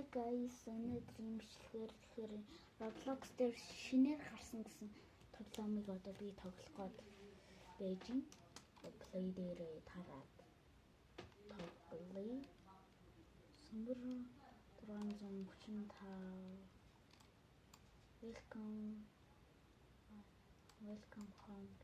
Hi guys, өнөөдрийн бичлэгээр тэгэхээр Roblox дээр шинээр гарсан гэсэн тоглоомыг одоо би тоглох гээд байж байна. Play дээр тараад тоглоё. Сумбар 635 Welcome home.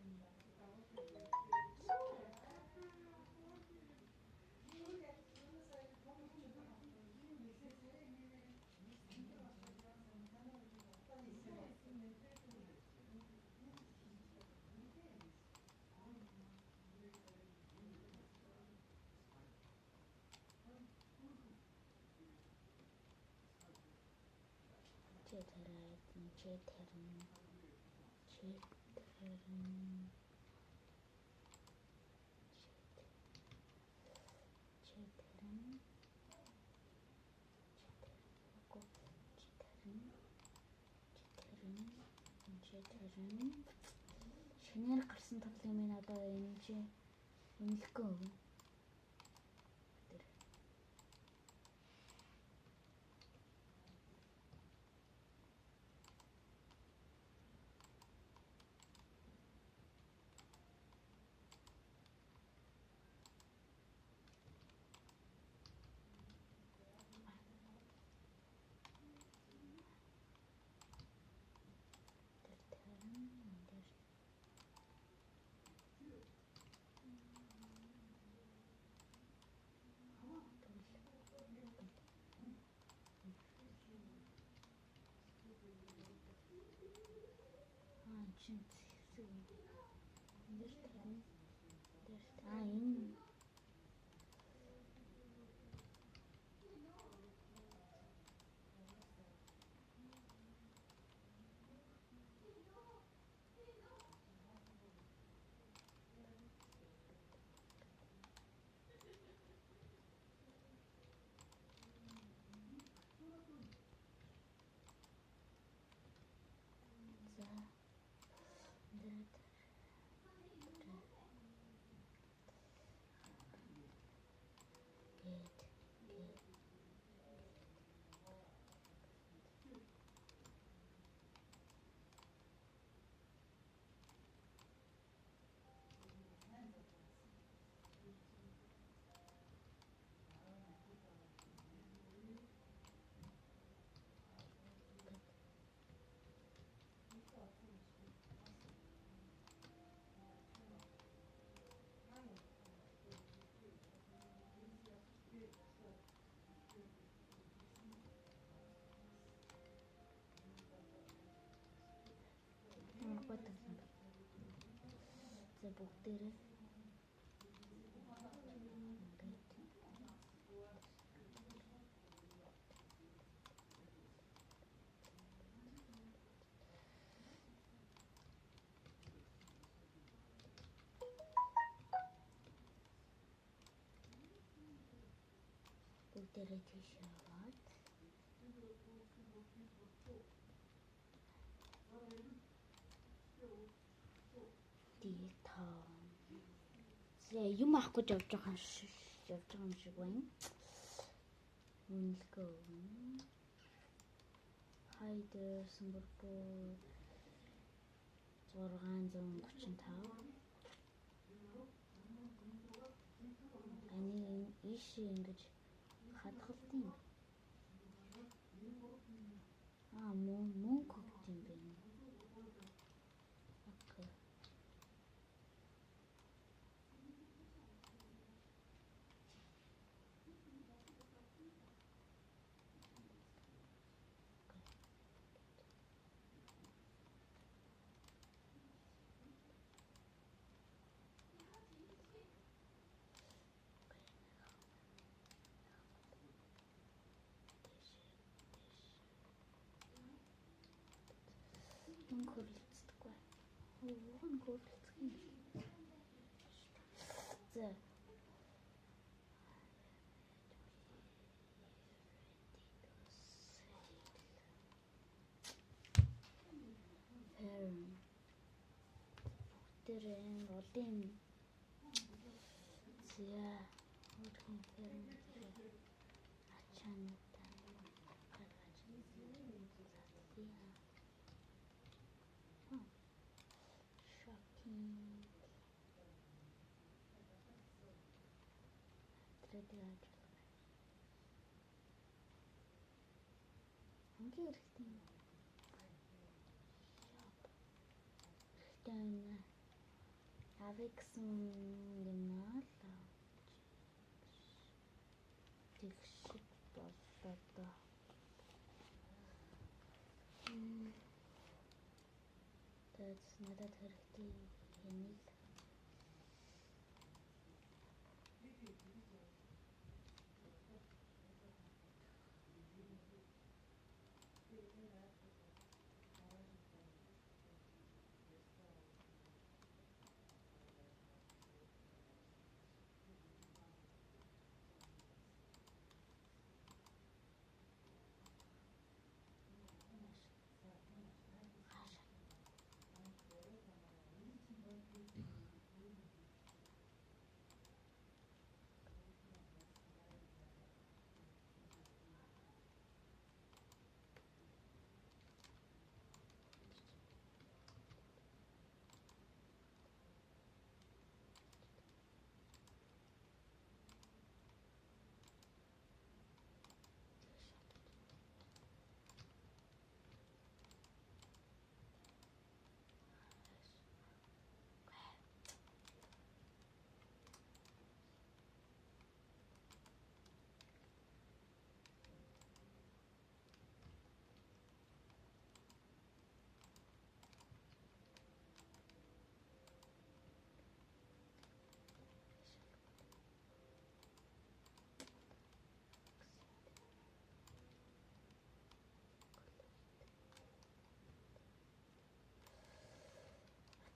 Шинээр гарсан тоглоом нь одоо энэ чинь үнэлэхгүй. За бүгдээрээ тийш яваад юм авах гэж явж байгаа юм шиг байна. Үнэлгээ өгнө. Хайдер Сингапур 635. Ани ийш ингэж хадгалт юм. Мөнгө өгд юм байна. Окей. Хөрөлцдөггүй. Хөрөлцөх юм. За. Тэр энэ олон зя хөрхөн ачаантай. асуудлуудыг айж болох. Хамгийн хэрэгтэй юм. Хэрэгтэй байна. Авъя гэсэн юм л тэгшид боллоо доо. Тэгээд надад хэрэгтэй энийг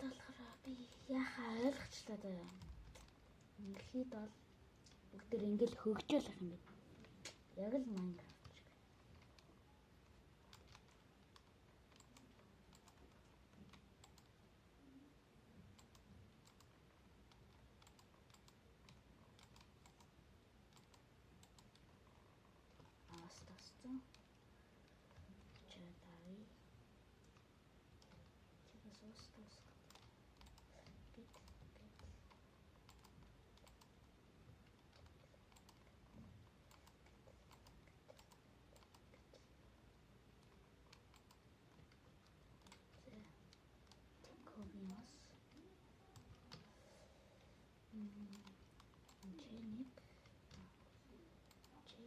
болохоор би яхаа ойлгочлаа даа. Инглиид бол бүгд ингээл хөгжөөлөх юм байна. Яг л Майнкрафт шиг. Астассан. Чадави. Чигээс устас. Гит. Ковиас. Ченик. Че.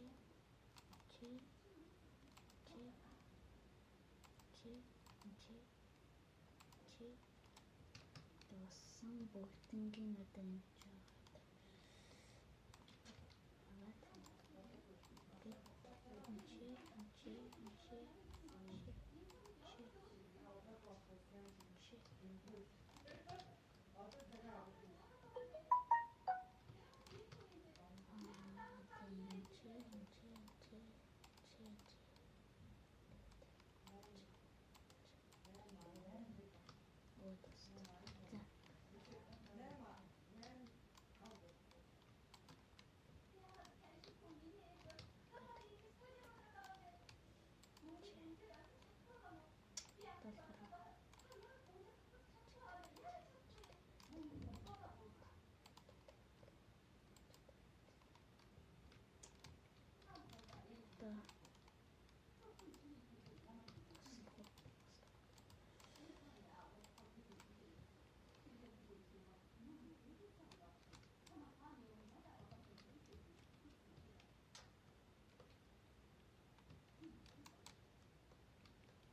Доосон бүгднгийн одоо ингэж байгаа.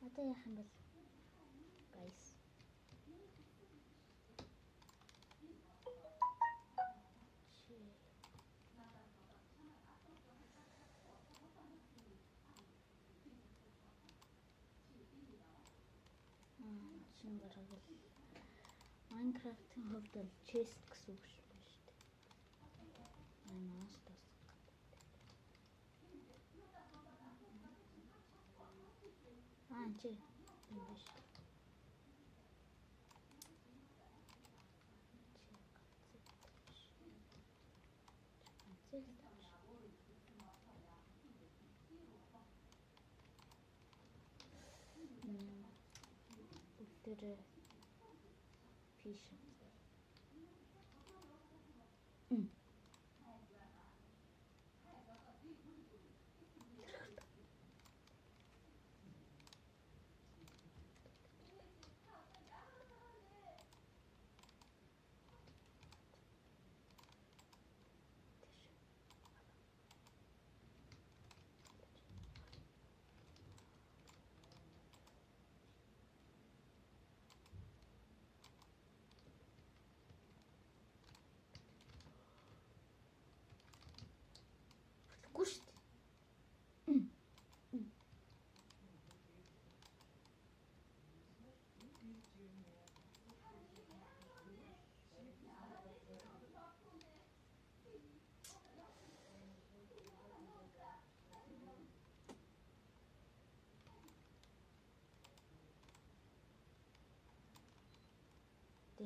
Одоо яах юм бол guys. Шинэ гараг бол Майнкрафтын хувьд бол chest гэсэн үг шүү дээ. Манаас тас. Чи юм биш. Бүгдээ фиш.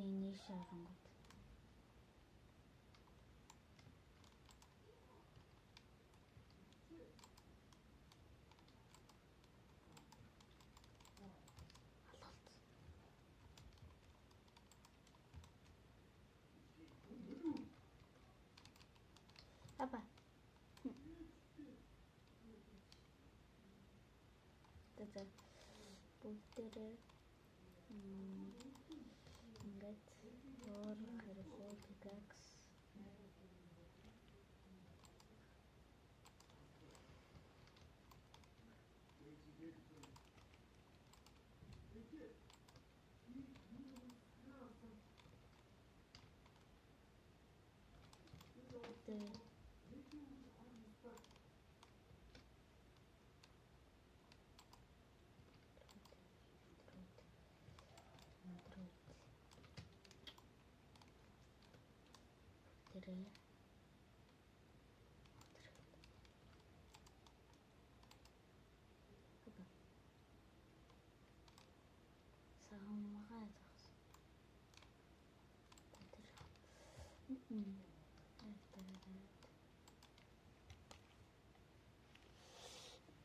энэ шарангууд. Апа. Тэгээд бүгдээрээ ингээд өөр хэрэглээ pickaxe тэрэ саамгаа зогс.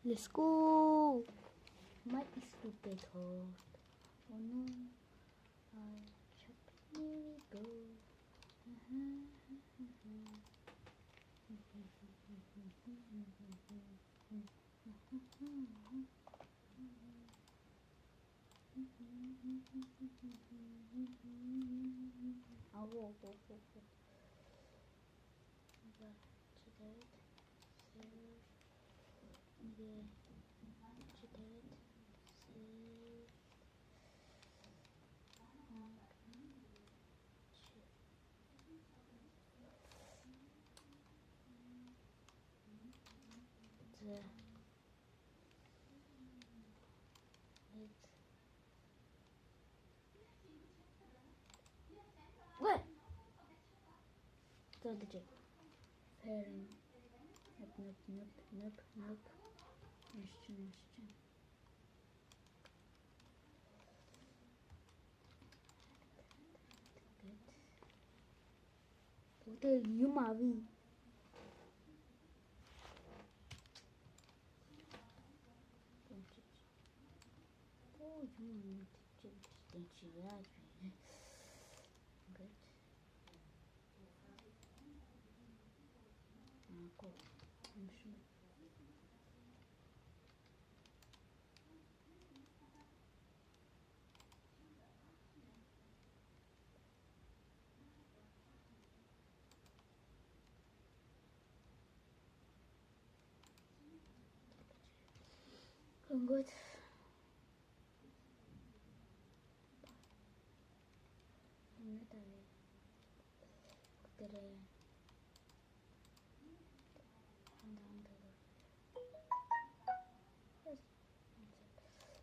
Let's go. My stupid heart. Oh no. Here we go. What? So did you? Pairing. Nope. Question. Good. Юм авъя. Оо юу чи яаж вэ? Good. Ako. Good. Ini tadi. Tere.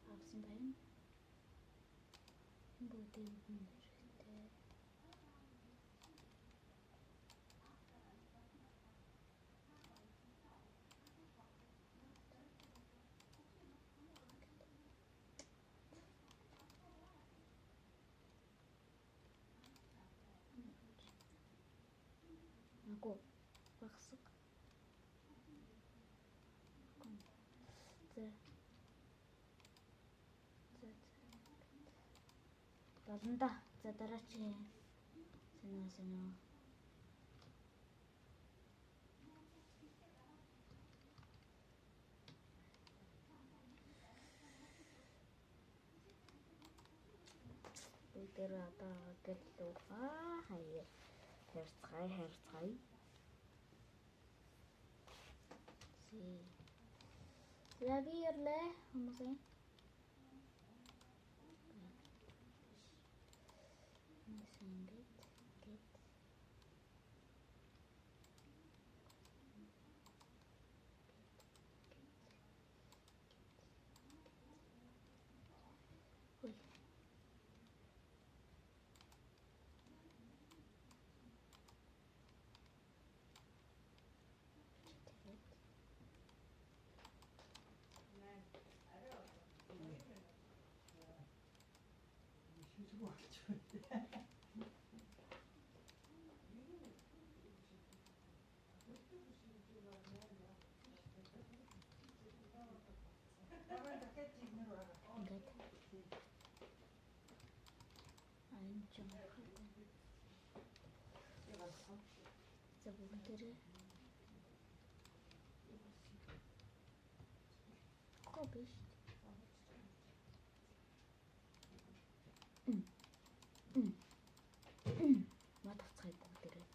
Авсан байна. Бүгдийг нь хэрэгтэй. Ako багсаг. Болно. За дараа чи сонио. Бүгдээр одоо гэлөө хаяа. Харьцгаая. Лави ярлаа хүмүүсээ. Ингээд айн жоо. За бүгдээрээ гоо биш. Мадацгай бүгдээрээ.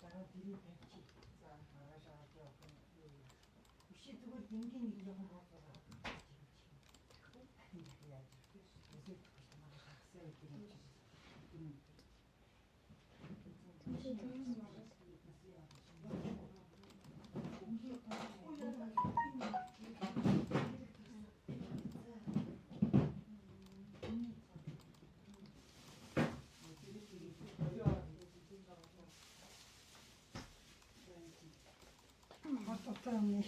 Дараа дэрийг тавьчих. За хааш аваад явах юм. Үши зүгээр дингийн нэг жоохон боолоо. Яаж үсээд манай хагсаа гэдэг юм чинь. Хототооны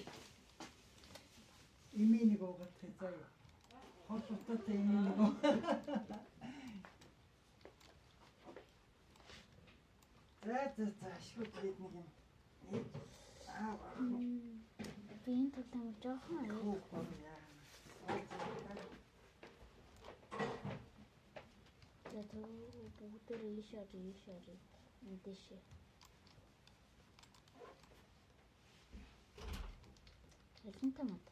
имэнийг угаад заяа. Хототоотой имэнийг уу. За шууд гээд нэг юм. Би энэ тоглоом жоохон аяа. За бүгдээрээ ийшээ. Эндээшээ. Элэнтэй мод.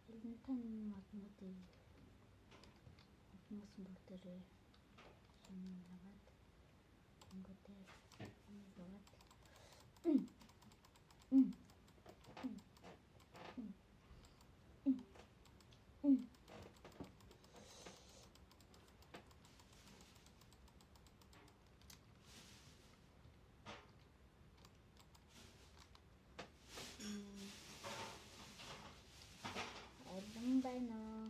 Элэнтэй модыг хүмүүс бүгдээрээ шингээд ингүүтэй яваад. Байна.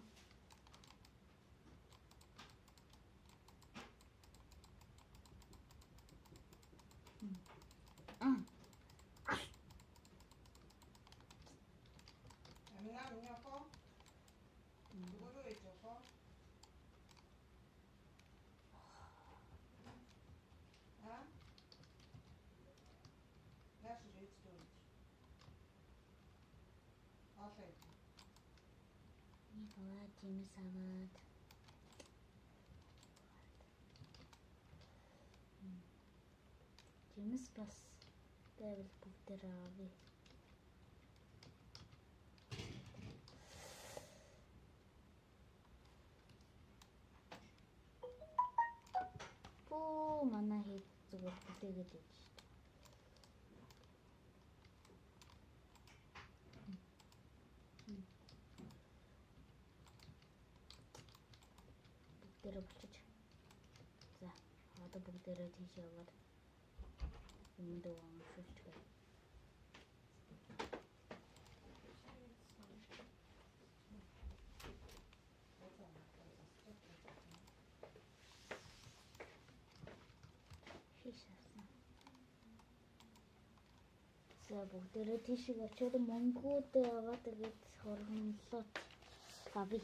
Аваад жимс аваад. Жимс бас байвал бүгдээрээ авъя. Оо манай хэд зүгээр бүтээгээд байж. Бүгдээрээ болчих. За, одоо бүгдээрээ тийш яваад юм дөө амшуулчих. За бүгдээрээ тийшээ очиод Монгод яваад тэгээд хөргөнлөө авъя.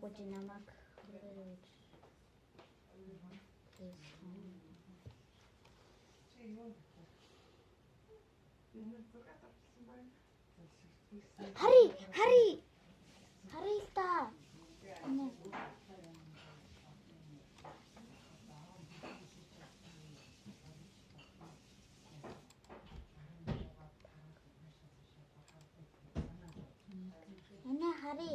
Would you намайг Чи юу вэ? Энэ зураг авсан байна. Хари л да. Энэ хари.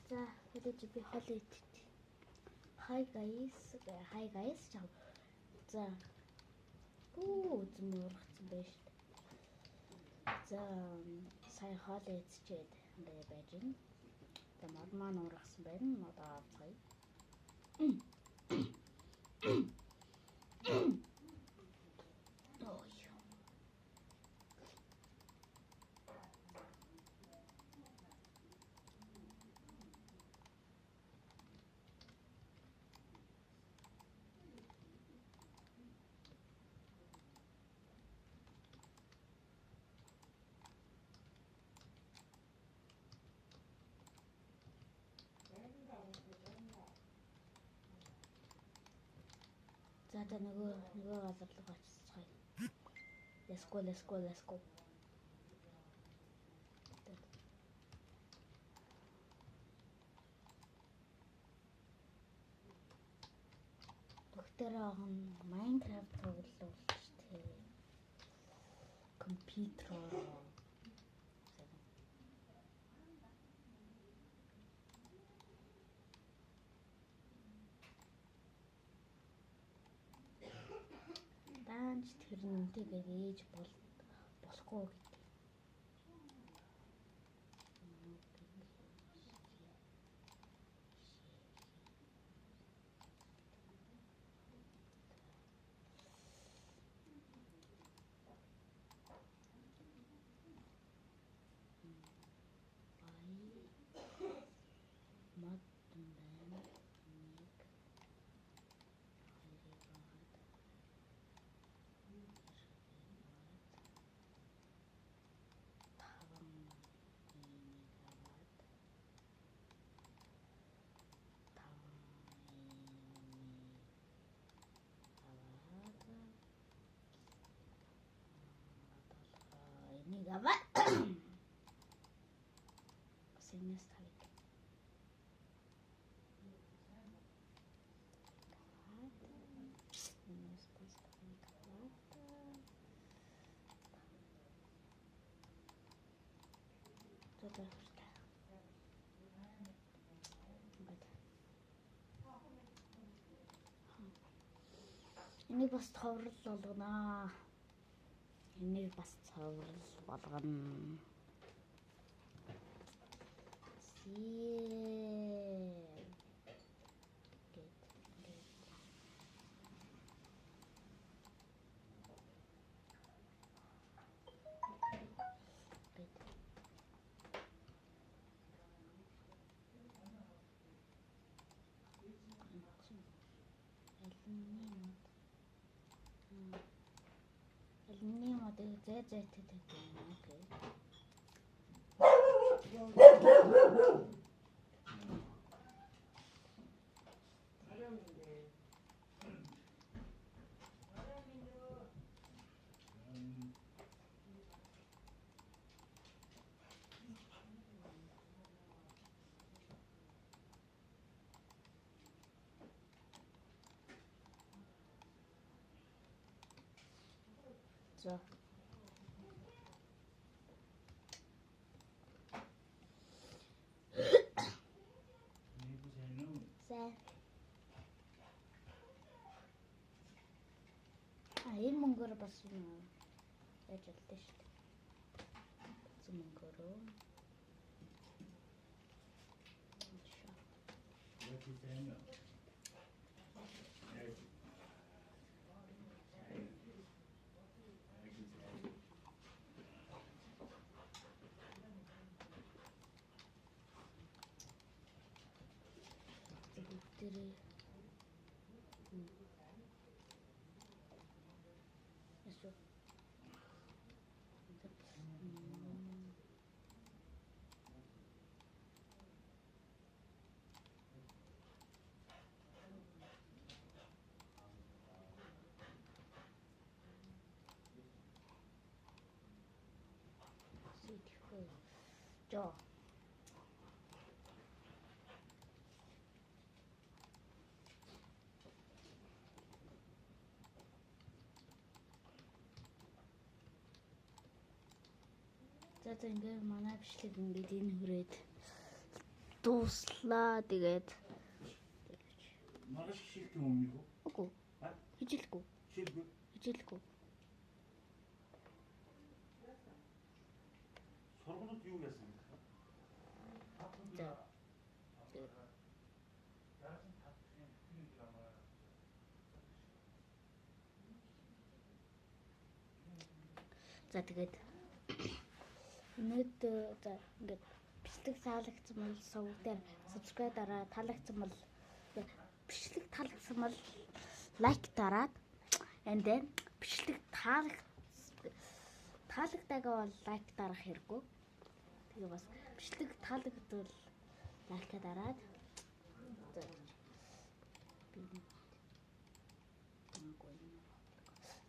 За, хэдэж би хол ид. Hi guys. За. Зөм ургацсан байж. За, сая хол идчихэд ингээ байж гин. За, мод маань ургасан байна. Мод авцгаая. За нөгөө газар руу очицгаая. Let's go. Доктор Майнкрафт тоглолт шүү дээ. Компьютероор. Даанч тэр нүнтэйгээ ээж болохгүй гэдэг. Энийг аваа. Сэнэс тавик. Энийг бас цоврал болгоно. Алюминий модыг зайтай гэдэг юм. Окей. За. За. Энэ мөнгөөр бас юм яаж болтой шүү дээ. Зам мөнгөөрөө. Тэрээ. Ясуу. За. За ингээд манай бичлэг ингээд энэ хүрээд дууслаа. Тэгээд Маргааш шилдэг юм уу? үгүй. Хижилгүй. Шилдэг. Хижилгүй. Сургуулиуд юу яасан бэ? За. За тэгээд өнөөдөр за ингээд бичлэг таалагдсан бол сувг дээр subscribe дараа, таалагдсан бол бичлэг таалагдсан бол лайк дараад and then бичлэг таалагдаагаа бол лайк дарах хэрэггүй. Тэгээ бас бичлэг таалагдвал лайк дараад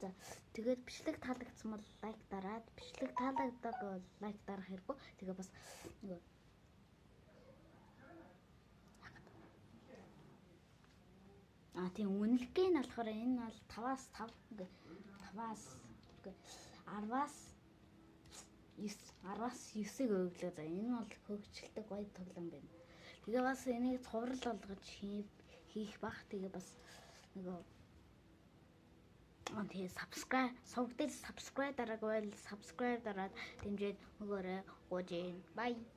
за тэгээд бичлэг таалагдсан бол лайк дараад бичлэг таалагдаагүй бол лайк дарах хэрэггүй. Тэгээ бас нөгөө тийм үнэлгээ нь болохоор энэ бол 5-аас 5 ингээ 5-аас 10-аас 9-ийг өглөө. За энэ бол хөгжилтэй гоё тоглоом байна. Тэгээ бас энийг цуврал болгож хийх бах. Тэгээ бас нөгөө тэгээ сувг дээр subscribe дараагүй бол subscribe дараад дэмжиж өгөөрэй. Гуйжээ. Bye.